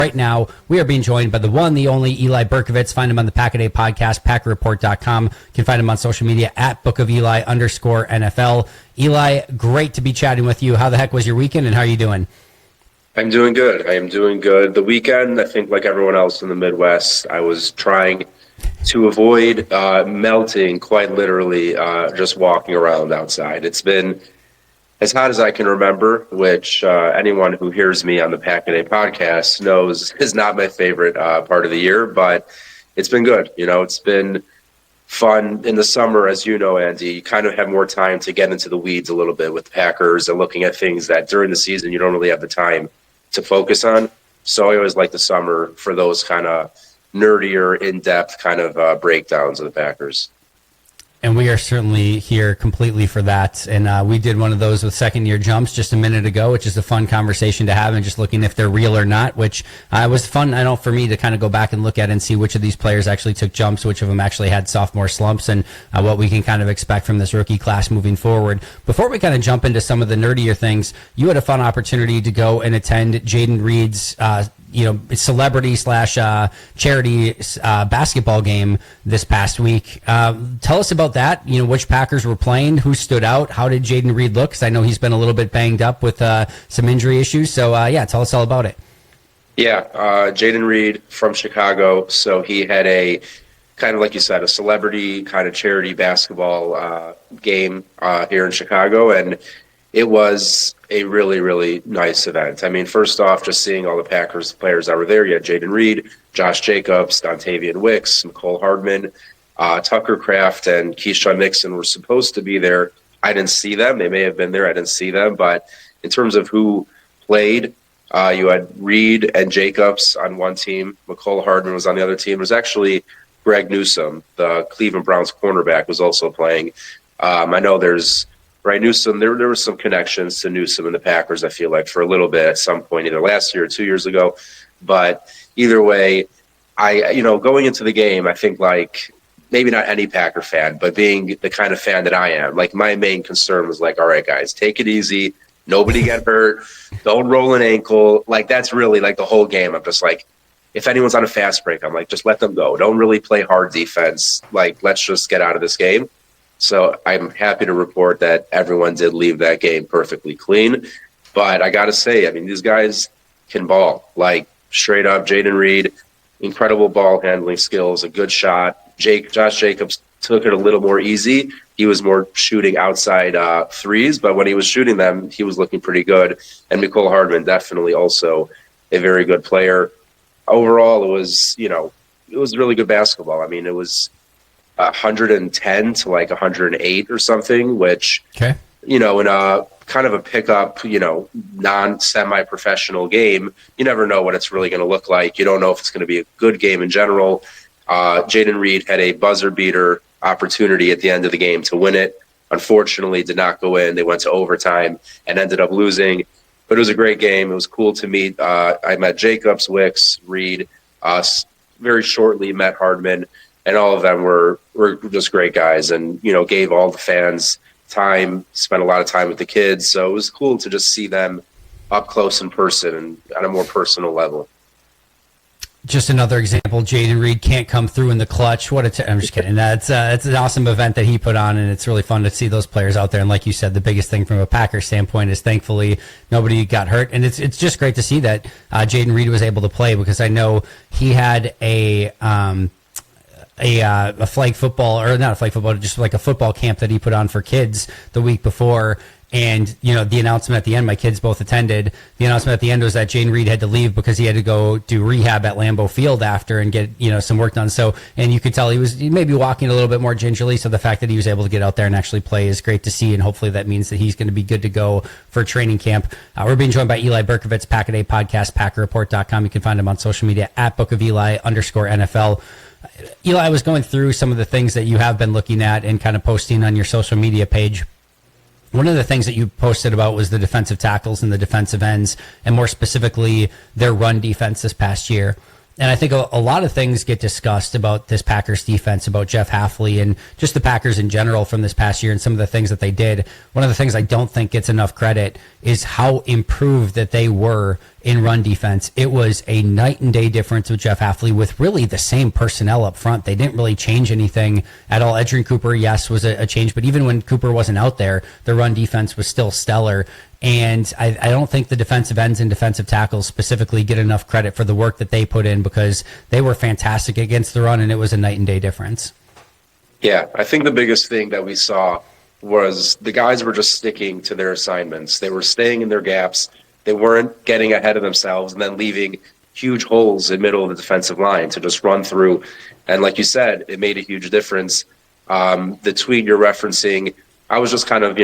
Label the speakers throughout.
Speaker 1: Right now, we are being joined by the one, the only Eli Berkovits. Find him on the Pack-A-Day podcast, PackerReport.com. You can find him on social media at @BookofEli_NFL. Eli, great to be chatting with you. How the heck was your weekend, and how are you doing?
Speaker 2: I'm doing good. I am doing good. The weekend, I think like everyone else in the Midwest, I was trying to avoid melting, quite literally, just walking around outside. It's been as hot as I can remember, which anyone who hears me on the Pack-A-Day podcast knows is not my favorite part of the year, but it's been good. You know, it's been fun in the summer, as you know, Andy. You kind of have more time to get into the weeds a little bit with the Packers and looking at things that during the season you don't really have the time to focus on. So I always like the summer for those kind of nerdier, in-depth kind of breakdowns of the Packers.
Speaker 1: And we are certainly here completely for that. And we did one of those with second-year jumps just a minute ago, which is a fun conversation to have, and just looking if they're real or not, which was fun, I know, for me to kind of go back and look at and see which of these players actually took jumps, which of them actually had sophomore slumps, and what we can kind of expect from this rookie class moving forward. Before we kind of jump into some of the nerdier things, you had a fun opportunity to go and attend Jayden Reed's celebrity / charity basketball game this past week. Tell us about that. You know, which Packers were playing, who stood out, how did Jayden Reed look? Because I know he's been a little bit banged up with some injury issues. So, tell us all about it.
Speaker 2: Yeah, Jayden Reed from Chicago. So he had a kind of, like you said, a celebrity kind of charity basketball game here in Chicago. And it was a really, really nice event. I mean, first off, just seeing all the Packers players that were there. You had Jayden Reed, Josh Jacobs, Dontavian Wicks, Mecole Hardman, Tucker Kraft, and Keyshawn Nixon were supposed to be there. I didn't see them. They may have been there. I didn't see them. But in terms of who played, you had Reed and Jacobs on one team. Mecole Hardman was on the other team. It was actually Greg Newsome, the Cleveland Browns cornerback, was also playing. I know there's Newsome, there was some connections to Newsome and the Packers, I feel like, for a little bit at some point, either last year or 2 years ago. But either way, going into the game, I think, like, maybe not any Packer fan, but being the kind of fan that I am, like, my main concern was like, all right, guys, take it easy. Nobody get hurt. Don't roll an ankle. Like, that's really like the whole game. I'm just like, if anyone's on a fast break, I'm like, just let them go. Don't really play hard defense. Like, let's just get out of this game. So I'm happy to report that everyone did leave that game perfectly clean. But I got to say, I mean, these guys can ball. Like, straight up, Jayden Reed, incredible ball handling skills, a good shot. Josh Jacobs took it a little more easy. He was more shooting outside threes, but when he was shooting them, he was looking pretty good. And Mecole Hardman, definitely also a very good player. Overall, it was really good basketball. I mean, it was 110 to like 108 or something, which, in a kind of a pickup, non-semi-professional game, you never know what it's really going to look like. You don't know if it's going to be a good game in general. Jayden Reed had a buzzer beater opportunity at the end of the game to win it. Unfortunately, did not go in. They went to overtime and ended up losing. But it was a great game. It was cool to meet. I met Jacobs, Wicks, Reed, very shortly met Hardman. And all of them were just great guys, and, gave all the fans time, spent a lot of time with the kids. So it was cool to just see them up close in person and on a more personal level.
Speaker 1: Just another example, Jayden Reed can't come through in the clutch. I'm just kidding. It's an awesome event that he put on, and it's really fun to see those players out there. And like you said, the biggest thing from a Packers standpoint is thankfully nobody got hurt. And it's just great to see that Jayden Reed was able to play, because I know he had a flag football, or not a flag football, just like a football camp that he put on for kids the week before. And, the announcement at the end, my kids both attended. The announcement at the end was that Jayden Reed had to leave because he had to go do rehab at Lambeau Field after and get, some work done. So, and you could tell he was maybe walking a little bit more gingerly. So the fact that he was able to get out there and actually play is great to see. And hopefully that means that he's going to be good to go for training camp. We're being joined by Eli Berkovits, Pack-A-Day podcast, PackerReport.com. You can find him on social media at @BookofEli_NFL. Eli, I was going through some of the things that you have been looking at and kind of posting on your social media page. One of the things that you posted about was the defensive tackles and the defensive ends, and more specifically, their run defense this past year. And I think a lot of things get discussed about this Packers defense, about Jeff Hafley and just the Packers in general from this past year and some of the things that they did. One of the things I don't think gets enough credit is how improved that they were in run defense. It was a night and day difference with Jeff Hafley with really the same personnel up front. They didn't really change anything at all. Edgerrin Cooper, yes, was a change, but even when Cooper wasn't out there, the run defense was still stellar. And I don't think the defensive ends and defensive tackles specifically get enough credit for the work that they put in, because they were fantastic against the run, and it was a night and day difference.
Speaker 2: Yeah, I think the biggest thing that we saw was the guys were just sticking to their assignments. They were staying in their gaps. They weren't getting ahead of themselves and then leaving huge holes in the middle of the defensive line to just run through. And like you said, it made a huge difference. The tweet you're referencing, I was just kind of,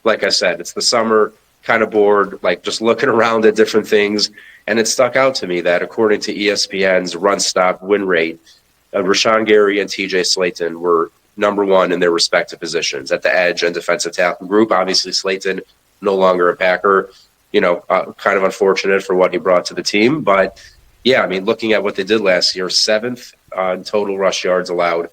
Speaker 2: like I said, it's the summer, kind of bored, like just looking around at different things. And it stuck out to me that according to ESPN's run stop win rate, Rashawn Gary and TJ Slayton were number one in their respective positions at the edge and defensive tackle group. Obviously, Slayton no longer a Packer, kind of unfortunate for what he brought to the team. But yeah, I mean, looking at what they did last year, 7th in total rush yards allowed.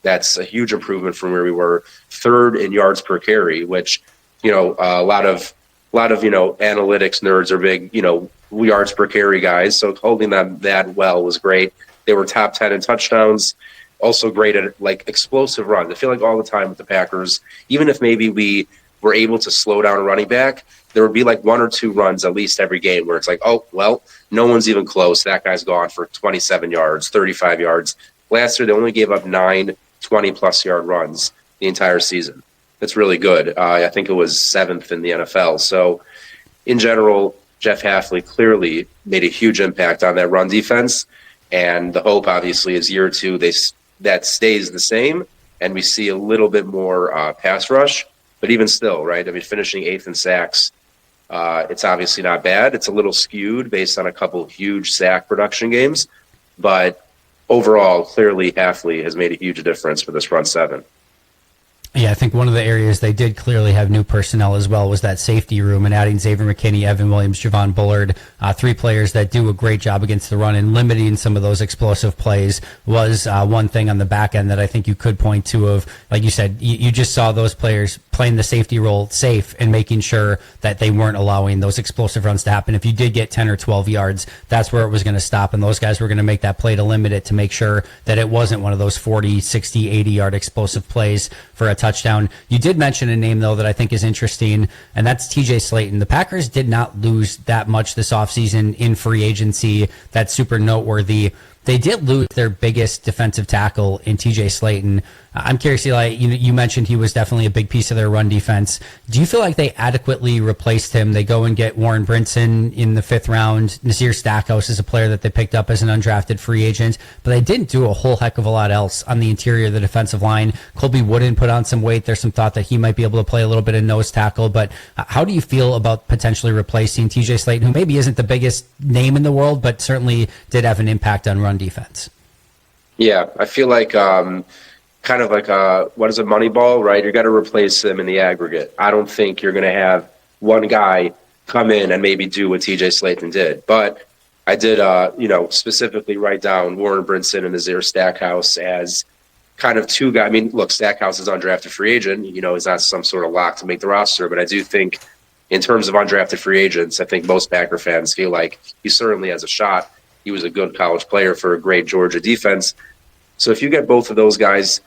Speaker 2: That's a huge improvement from where we were. 3rd in yards per carry, which, a lot of analytics nerds are big, yards per carry guys. So holding them that well was great. They were top 10 in touchdowns, also great at explosive runs. I feel like all the time with the Packers, even if maybe we were able to slow down a running back, there would be 1 or 2 runs at least every game where it's oh, well, no one's even close. That guy's gone for 27 yards, 35 yards. Last year, they only gave up 9 20-plus yard runs the entire season. That's really good. I think it was 7th in the NFL. So in general, Jeff Hafley clearly made a huge impact on that run defense. And the hope, obviously, is year 2, that stays the same and we see a little bit more pass rush. But even still, right, I mean, finishing 8th in sacks, it's obviously not bad. It's a little skewed based on a couple of huge sack production games. But overall, clearly, Hafley has made a huge difference for this front 7.
Speaker 1: Yeah, I think one of the areas they did clearly have new personnel as well was that safety room, and adding Xavier McKinney, Evan Williams, Javon Bullard, 3 players that do a great job against the run, and limiting some of those explosive plays was one thing on the back end that I think you could point to of, like you said, you just saw those players playing the safety role safe and making sure that they weren't allowing those explosive runs to happen. If you did get 10 or 12 yards, that's where it was going to stop, and those guys were going to make that play to limit it to make sure that it wasn't one of those 40, 60, 80-yard explosive plays for a touchdown. You did mention a name, though, that I think is interesting, and that's TJ Slayton. The Packers did not lose that much this offseason in free agency. That's super noteworthy. They did lose their biggest defensive tackle in TJ Slayton. I'm curious, Eli, you mentioned he was definitely a big piece of their run defense. Do you feel like they adequately replaced him? They go and get Warren Brinson in the 5th round. Nasir Stackhouse is a player that they picked up as an undrafted free agent, but they didn't do a whole heck of a lot else on the interior of the defensive line. Colby Wooden put on some weight. There's some thought that he might be able to play a little bit of nose tackle, but how do you feel about potentially replacing TJ Slayton, who maybe isn't the biggest name in the world, but certainly did have an impact on run defense?
Speaker 2: Yeah, I feel like kind of like what is a money ball, right? You got to replace them in the aggregate. I don't think you're going to have one guy come in and maybe do what TJ Slayton did. But I did, specifically write down Warren Brinson and Nazir Stackhouse as kind of 2 guys. I mean, look, Stackhouse is undrafted free agent. He's not some sort of lock to make the roster. But I do think in terms of undrafted free agents, I think most Packer fans feel like he certainly has a shot. He was a good college player for a great Georgia defense. So if you get both of those guys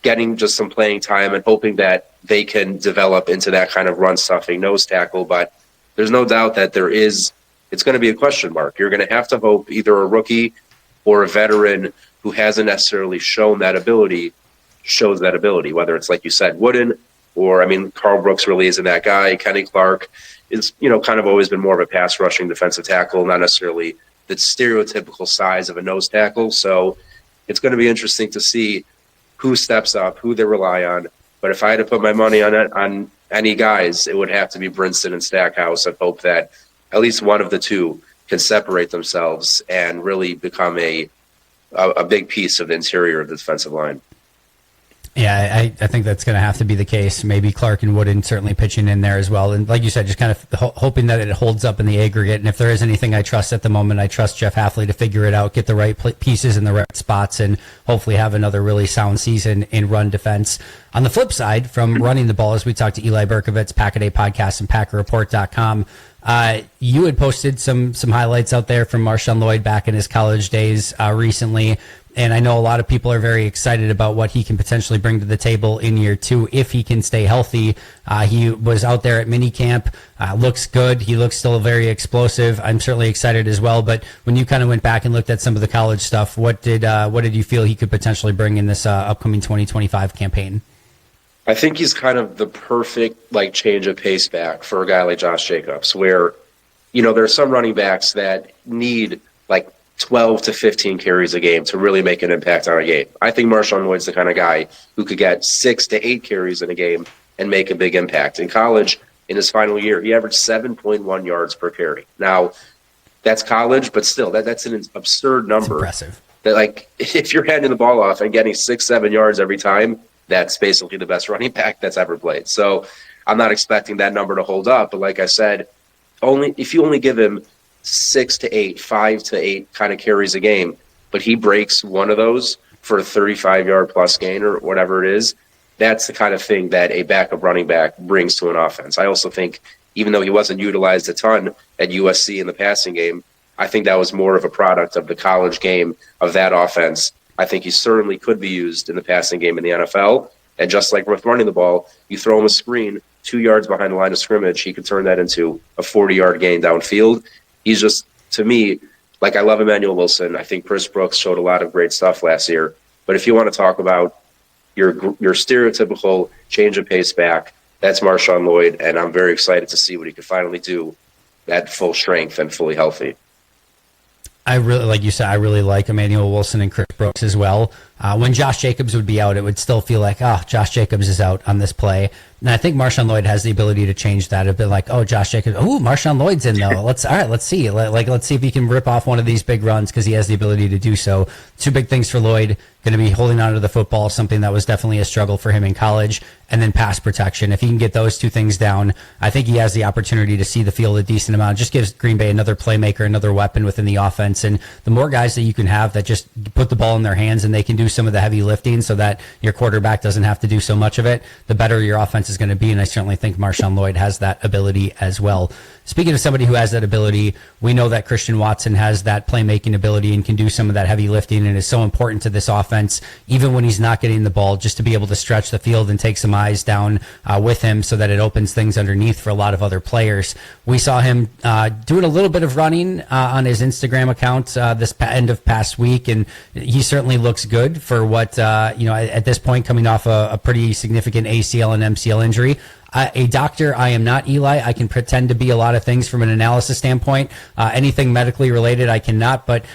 Speaker 2: getting just some playing time and hoping that they can develop into that kind of run-stuffing nose tackle, but there's no doubt that it's going to be a question mark. You're going to have to hope either a rookie or a veteran who hasn't necessarily shown that ability shows that ability, whether it's, like you said, Wooden or, Carl Brooks really isn't that guy. Kenny Clark is, kind of always been more of a pass-rushing defensive tackle, not necessarily the stereotypical size of a nose tackle. So it's going to be interesting to see who steps up, who they rely on. But if I had to put my money on any guys, it would have to be Brinson and Stackhouse, and hope that at least one of the 2 can separate themselves and really become a big piece of the interior of the defensive line.
Speaker 1: Yeah, I think that's going to have to be the case. Maybe Clark and Wooden certainly pitching in there as well. And like you said, just kind of hoping that it holds up in the aggregate. And if there is anything I trust at the moment, I trust Jeff Halfley to figure it out, get the right pieces in the right spots, and hopefully have another really sound season in run defense. On the flip side, from running the ball, as we talked to Eli Berkovits, Pack-A-Day Podcast, and PackerReport.com, you had posted some highlights out there from Marshawn Lloyd back in his college days recently. And I know a lot of people are very excited about what he can potentially bring to the table in year 2 if he can stay healthy. He was out there at minicamp, looks good. He looks still very explosive. I'm certainly excited as well. But when you kind of went back and looked at some of the college stuff, what did you feel he could potentially bring in this upcoming 2025 campaign?
Speaker 2: I think he's kind of the perfect change of pace back for a guy like Josh Jacobs, where there are some running backs that need 12 to 15 carries a game to really make an impact on a game. I think Marshawn Lloyd's the kind of guy who could get 6 to 8 carries in a game and make a big impact. In college, in his final year, he averaged 7.1 yards per carry. Now, that's college, but still, that's an absurd number.
Speaker 1: It's impressive.
Speaker 2: That if you're handing the ball off and getting 6-7 yards every time, that's basically the best running back that's ever played. So I'm not expecting that number to hold up. But like I said, if you only give him 6 to 8, 5 to 8 kind of carries a game, but he breaks one of those for a 35-yard plus gain or whatever it is, that's the kind of thing that a backup running back brings to an offense. I also think, even though he wasn't utilized a ton at USC in the passing game, I think that was more of a product of the college game of that offense. I think he certainly could be used in the passing game in the NFL. And just like with running the ball, you throw him a screen 2 yards behind the line of scrimmage, he could turn that into a 40-yard gain downfield. He's just, to me, I love Emmanuel Wilson. I think Chris Brooks showed a lot of great stuff last year. But if you want to talk about your stereotypical change of pace back, that's Marshawn Lloyd, and I'm very excited to see what he could finally do at full strength and fully healthy.
Speaker 1: I really, like you said, I really like Emmanuel Wilson and Chris Brooks as well. When Josh Jacobs would be out, it would still feel like, Josh Jacobs is out on this play. And I think Marshawn Lloyd has the ability to change that a bit. Josh Jacobs, Marshawn Lloyd's in though. Let's see. Let's see if he can rip off one of these big runs because he has the ability to do so. 2 big things for Lloyd. Going to be holding on to the football, something that was definitely a struggle for him in college, and then pass protection. If he can get those 2 things down, I think he has the opportunity to see the field a decent amount. It just gives Green Bay another playmaker, another weapon within the offense. And the more guys that you can have that just put the ball in their hands and they can do some of the heavy lifting so that your quarterback doesn't have to do so much of it, the better your offense is going to be. And I certainly think Marshawn Lloyd has that ability as well. Speaking of somebody who has that ability, we know that Christian Watson has that playmaking ability and can do some of that heavy lifting and is so important to this offense, even when he's not getting the ball, just to be able to stretch the field and take some eyes down with him so that it opens things underneath for a lot of other players. We saw him doing a little bit of running on his Instagram account this end of past week, and he certainly looks good for what, at this point, coming off a pretty significant ACL and MCL injury. A doctor, I am not Eli. I can pretend to be a lot of things from an analysis standpoint. Anything medically related, I cannot. But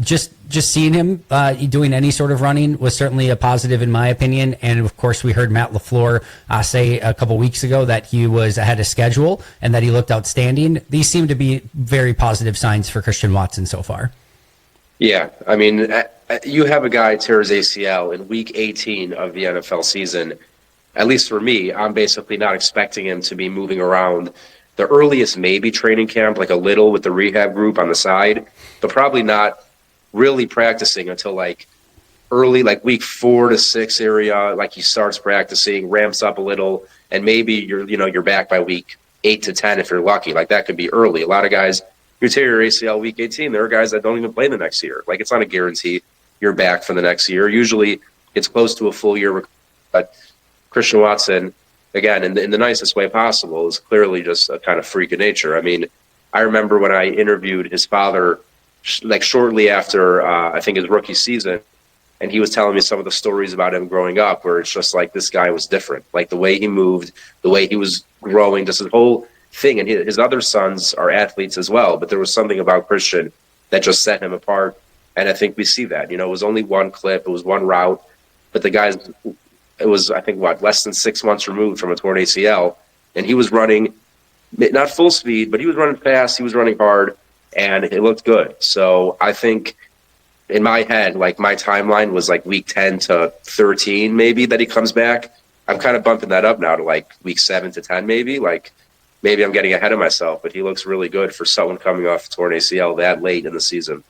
Speaker 1: just seeing him doing any sort of running was certainly a positive in my opinion. And of course, we heard Matt LaFleur say a couple weeks ago that he was ahead of schedule and that he looked outstanding. These seem to be very positive signs for Christian Watson so far.
Speaker 2: Yeah, I mean, you have a guy tear his ACL in week 18 of the NFL season. At least for me, I'm basically not expecting him to be moving around. The earliest maybe training camp, a little with the rehab group on the side, but probably not really practicing until early, week 4 to 6 area. He starts practicing, ramps up a little, and maybe you're back by week 8 to 10 if you're lucky. That could be early. A lot of guys, you tear your ACL week 18, there are guys that don't even play the next year. It's not a guarantee you're back for the next year. Usually it's close to a full year, but Christian Watson, again, in the nicest way possible, is clearly just a kind of freak of nature. I mean, I remember when I interviewed his father, shortly after, I think his rookie season, and he was telling me some of the stories about him growing up where it's just this guy was different. The way he moved, the way he was growing, just his whole thing. And his other sons are athletes as well, but there was something about Christian that just set him apart. And I think we see that. It was only one clip, it was one route, but the guy's... It was, I think, less than 6 months removed from a torn ACL. And he was running, not full speed, but he was running fast. He was running hard, and it looked good. So I think in my head, like my timeline was like week 10 to 13, maybe that he comes back. I'm kind of bumping that up now to like week 7 to 10, maybe. Like maybe I'm getting ahead of myself, but he looks really good for someone coming off a torn ACL that late in the season.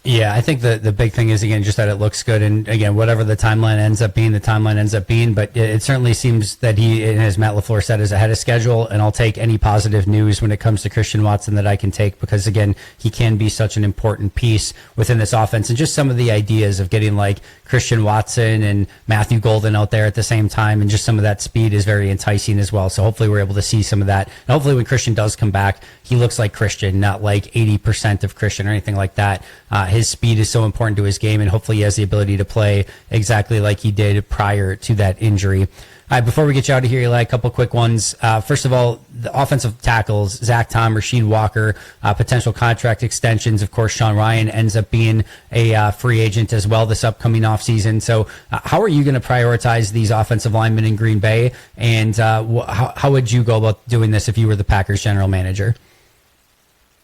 Speaker 1: Yeah, I think the big thing is, again, just that it looks good. And again, whatever the timeline ends up being, the timeline ends up being. But it certainly seems that he, and as Matt LaFleur said, is ahead of schedule. And I'll take any positive news when it comes to Christian Watson that I can take, because, again, he can be such an important piece within this offense. And just some of the ideas of getting like Christian Watson and Matthew Golden out there at the same time, and just some of that speed is very enticing as well. So hopefully we're able to see some of that. And hopefully when Christian does come back, he looks like Christian, not like 80% of Christian or anything like that. His speed is so important to his game, and hopefully he has the ability to play exactly like he did prior to that injury. All right, before we get you out of here, Eli, a couple quick ones. First of all, the offensive tackles, Zach Tom, Rasheed Walker, potential contract extensions. Of course, Sean Ryan ends up being a free agent as well this upcoming offseason. So how are you going to prioritize these offensive linemen in Green Bay? And how would you go about doing this if you were the Packers general manager?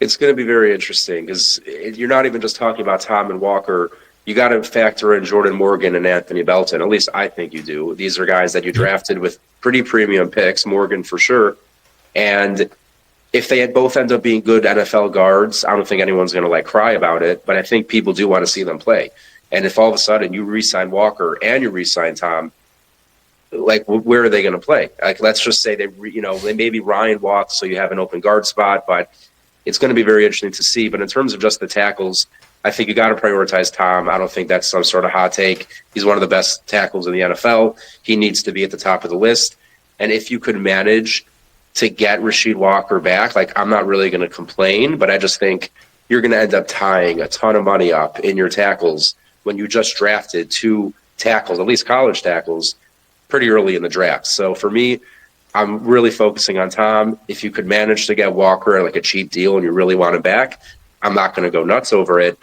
Speaker 2: It's going to be very interesting because you're not even just talking about Tom and Walker. You got to factor in Jordan Morgan and Anthony Belton. At least I think you do. These are guys that you drafted with pretty premium picks, Morgan for sure. And if they both end up being good NFL guards, I don't think anyone's going to like cry about it. But I think people do want to see them play. And if all of a sudden you re-sign Walker and you re-sign Tom, like where are they going to play? Like let's just say they maybe Ryan walks, so you have an open guard spot, but it's going to be very interesting to see. But in terms of just the tackles, I think you got to prioritize Tom. I don't think that's some sort of hot take. He's one of the best tackles in the NFL. He needs to be at the top of the list. And if you could manage to get Rasheed Walker back, like I'm not really going to complain, but I just think you're going to end up tying a ton of money up in your tackles when you just drafted 2 tackles, at least college tackles, pretty early in the draft. So for me, I'm really focusing on Tom. If you could manage to get Walker at like a cheap deal and you really want him back, I'm not going to go nuts over it.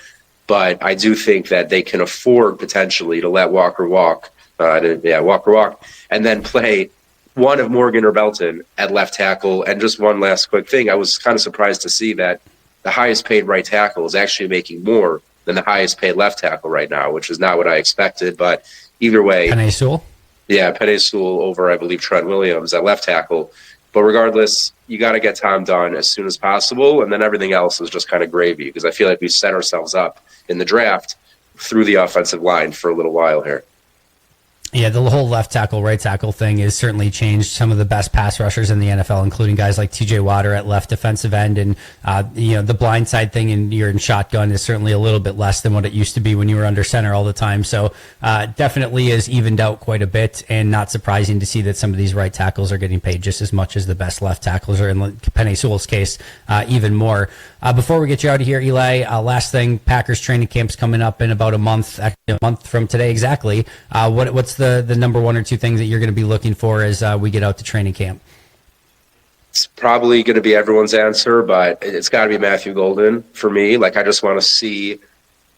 Speaker 2: But I do think that they can afford potentially to let Walker walk, and then play one of Morgan or Belton at left tackle. And just one last quick thing, I was kind of surprised to see that the highest paid right tackle is actually making more than the highest paid left tackle right now, which is not what I expected. But either way,
Speaker 1: Penei Sewell?
Speaker 2: Yeah, Penei Sewell over, I believe, Trent Williams at left tackle. But regardless, you got to get Tom done as soon as possible, and then everything else is just kind of gravy because I feel like we set ourselves up in the draft through the offensive line for a little while here.
Speaker 1: Yeah, the whole left tackle, right tackle thing has certainly changed some of the best pass rushers in the NFL, including guys like TJ Watt at left defensive end. And, the blind side thing and you're in shotgun is certainly a little bit less than what it used to be when you were under center all the time. So definitely is evened out quite a bit, and not surprising to see that some of these right tackles are getting paid just as much as the best left tackles, or in Penei Sewell's case, even more. Before we get you out of here, Eli, last thing, Packers training camp's coming up in about a month from today exactly. What's the number 1 or 2 things that you're going to be looking for as we get out to training camp?
Speaker 2: It's probably going to be everyone's answer, but it's got to be Matthew Golden for me. Like, I just want to see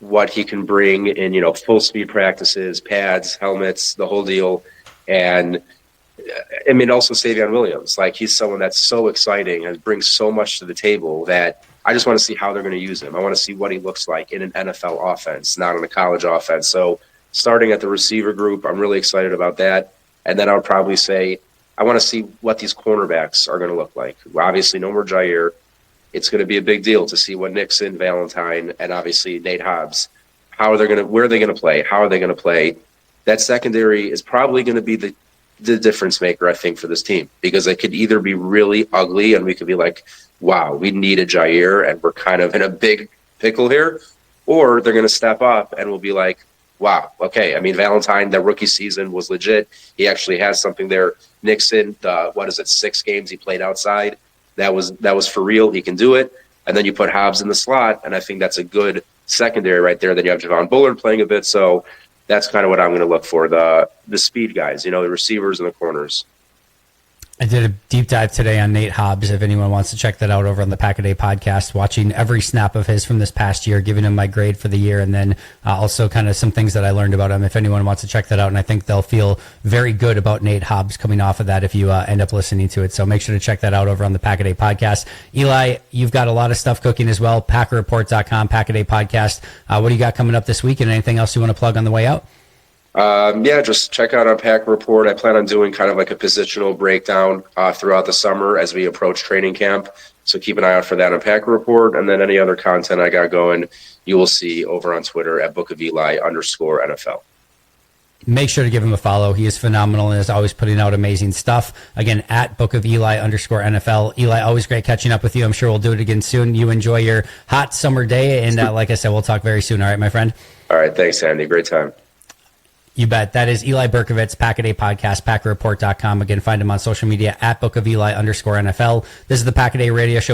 Speaker 2: what he can bring in, full speed practices, pads, helmets, the whole deal. And I mean, also Savion Williams. Like, he's someone that's so exciting and brings so much to the table that I just want to see how they're going to use him. I want to see what he looks like in an NFL offense, not in a college offense. So starting at the receiver group, I'm really excited about that. And then I would probably say I want to see what these cornerbacks are going to look like. Obviously, no more Jair. It's going to be a big deal to see what Nixon, Valentine, and obviously Nate Hobbs, where are they going to play? How are they going to play? That secondary is probably going to be the difference maker, I think, for this team, because it could either be really ugly and we could be like, wow, we need a Jair and we're kind of in a big pickle here, or they're going to step up and we'll be like, wow, okay. I mean, Valentine, that rookie season was legit. He actually has something there. Nixon, 6 games he played outside. That was for real. He can do it. And then you put Hobbs in the slot, and I think that's a good secondary right there. Then you have Javon Bullard playing a bit. So that's kind of what I'm going to look for, the speed guys, the receivers and the corners.
Speaker 1: I did a deep dive today on Nate Hobbs. If anyone wants to check that out over on the Pack a Day podcast, watching every snap of his from this past year, giving him my grade for the year, and then also kind of some things that I learned about him. If anyone wants to check that out, and I think they'll feel very good about Nate Hobbs coming off of that if you end up listening to it. So make sure to check that out over on the Pack a Day podcast. Eli, you've got a lot of stuff cooking as well. PackerReport.com, Pack a Day podcast. What do you got coming up this week, and anything else you want to plug on the way out?
Speaker 2: Just check out our Pack Report. I plan on doing kind of like a positional breakdown throughout the summer as we approach training camp. So keep an eye out for that on Pack Report. And then any other content I got going, you will see over on Twitter at @BookofEli_NFL.
Speaker 1: Make sure to give him a follow. He is phenomenal and is always putting out amazing stuff. Again, at @BookofEli_NFL. Eli, always great catching up with you. I'm sure we'll do it again soon. You enjoy your hot summer day. And like I said, we'll talk very soon. All right, my friend?
Speaker 2: All right. Thanks, Andy. Great time.
Speaker 1: You bet. That is Eli Berkovits, Pack a Day podcast, PackerReport.com. Again, find him on social media at @BookofEli_NFL. This is the Pack a Day radio show.